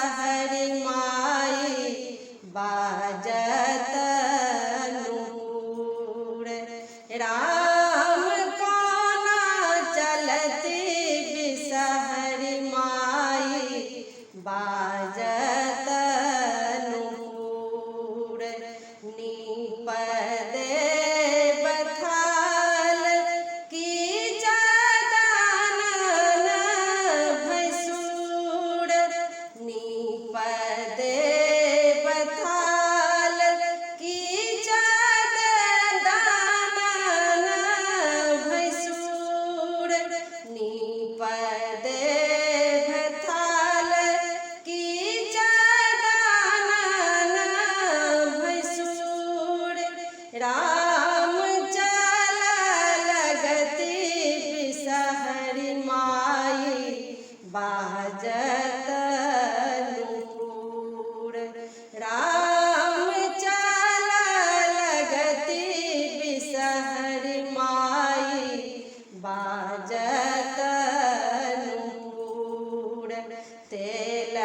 बिसहरि माई बाजत नूपुर। राम कोना चलती बिसहरि माई बाजत नूपुर। नीपदे बथाल की जदानन भैसूर। नीपदे बथाल की जदानन भैसूर। नीपदे बथाल की जदानन भैसूर। राम चल लगती बिसहरि माई बाजत नूपुर। राम चल लगती बिसहरि माई बाजत नूपुर। तेल